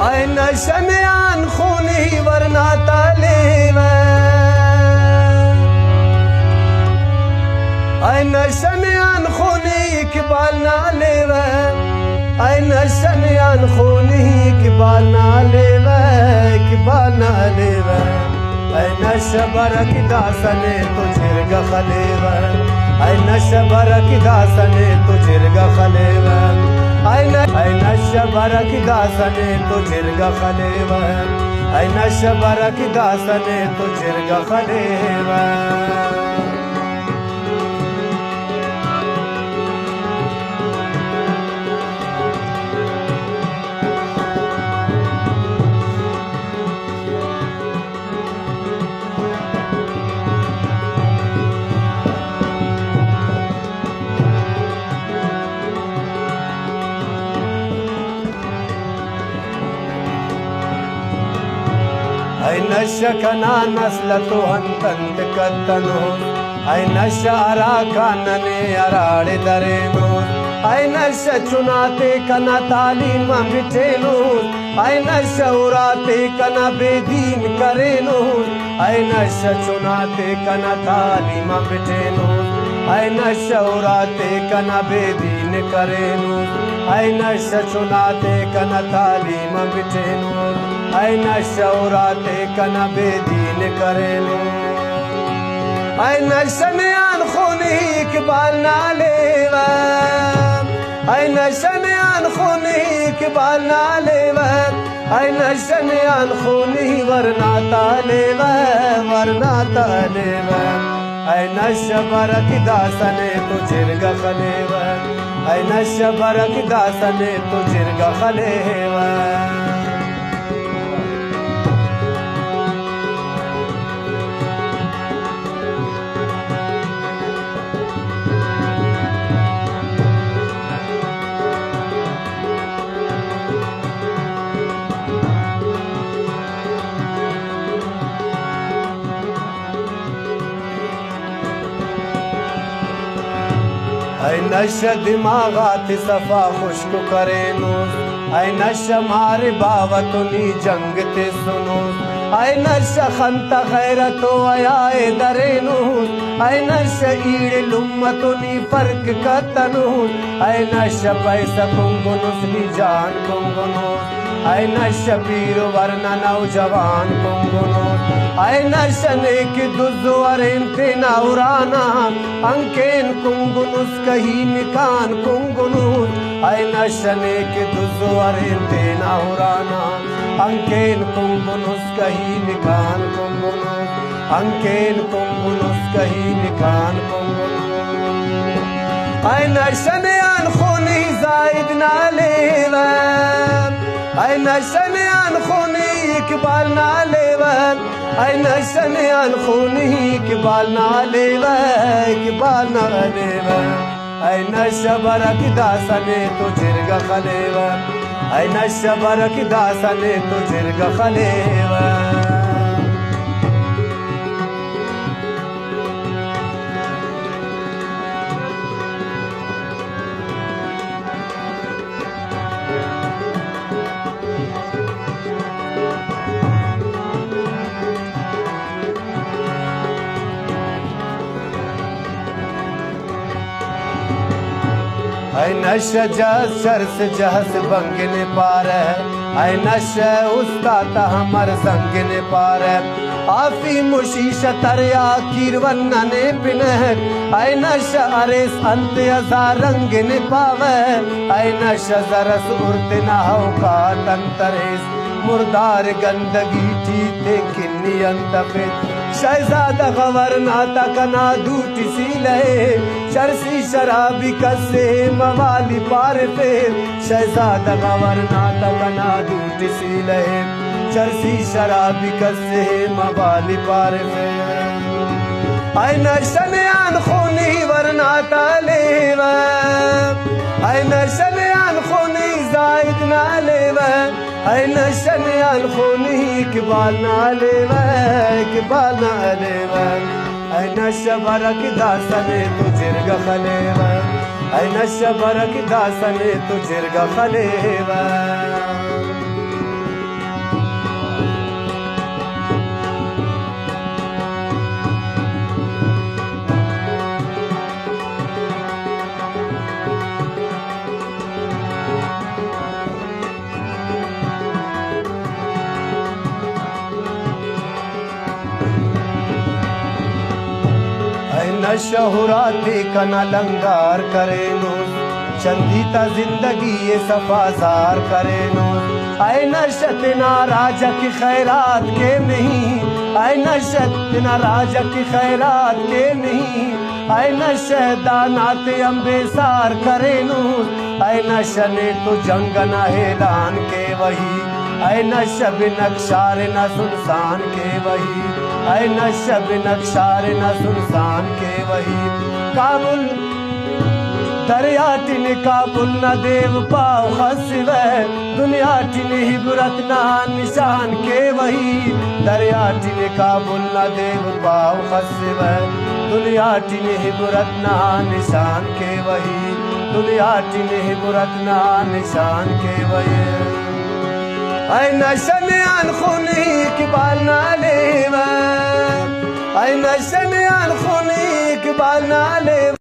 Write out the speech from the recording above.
ay nashamian khuni warna talewa ay nashamian khuni ikbal na lewa ay nashamian khuni ikbal na lewa ikbal na lewa ay nashabarak dasane tujirga khalewa ay nashabarak dasane tujirga khalewa ay nashabarak dasane tujirga khalewa ay nashabarak dasane tujirga khalewa ay nashakana naslatu hantant kattanu ay nashaarakanane arade darenu ay nashachunate kana talim bitenu ay nashaurate kana bedin karenu ay nashachunate kana talim bitenu ay nashaurate kana bedin karenu ay nashachunate kana talim bitenu ay nashaurate kana bedin karenu ay nashamian khuni ikbal na lewa ay nashamian khuni ikbal na lewa ay nashamian khuni warna talewa ay nashabarak dasane tujirga khalewa ay nashabarak dasane tujirga khalewa ay nasha dimaagat safa khushk karenu ay nasha mare bavatuni jang te suno ay nasha khanta khairato ayae darenu ay nasha eed lummatuni fark katanu ay nasha paisa kungunus ni jaan kungunus ay nasha pir varna naujawan kungunus ay nasha nek duzwarente naurana anken kungunus kahi nikan kungunus ay nasha nek duzwarente naurana anken kungunus kahi nikan kungunus anken kungunus kahi nikan kungunus ay nasha ne an khuni zaid na lewa ay nasha ne an khuni ikbal na lewa ay nasha ne an khuni ikbal na lewa ikbal na lewa ay nashabarak dasane tujirga khalewa ay nashabarak dasane tujirga khalewa ay nasha jaz shars jahas bangne par ay nasha ustata hamar sangne par afi mushisha tarya kirvanne pin ay nasha ares ant azar rangne pave ay nasha zaras urte na ho ka tantares murdar gandagi teete kinni antafet शहजादा गवर्ना तकना दूटी सी लहे चरसी शराबी कसे मवाली पार पे शहजादा गवर्ना तकना दूटी सी लहे चरसी शराबी कसे मवाली पार पे ay nashamian khuni warna talewa ay nashamian khuni zaid na lewa ay nashamian khuni ikbal na lewa ikbal na lewa ay nashabarak dasane tujirga khalewa ay nashabarak dasane tujirga khalewa नशहुराते कना लंगार करेनो चंदीता जिंदगी ये सफाजार Carreno आए नशत ना राजा की खैरात के नहीं आए नशत ना राजा की खैरात के नहीं आए नशदानात अम्बेसार करेनो आए नशने तो जंगना हैदान के वही आए नशब नक्शार न सुनसान के वही आए नशब नक्शार न सुनसान के वही काबुल दरिया टिन काबुल न देव पाव खसव दुनिया टिन हिबरत ना निशान के वही दरिया टिन काबुल न देव पाव खसव दुनिया टिन हिबरत ना निशान के वही दुनिया टिन हिबरत ना निशान के वही ऐ नशन अन खुनी इकबाल ना लेवा ऐ नशन अन खुनी इकबाल ना लेवा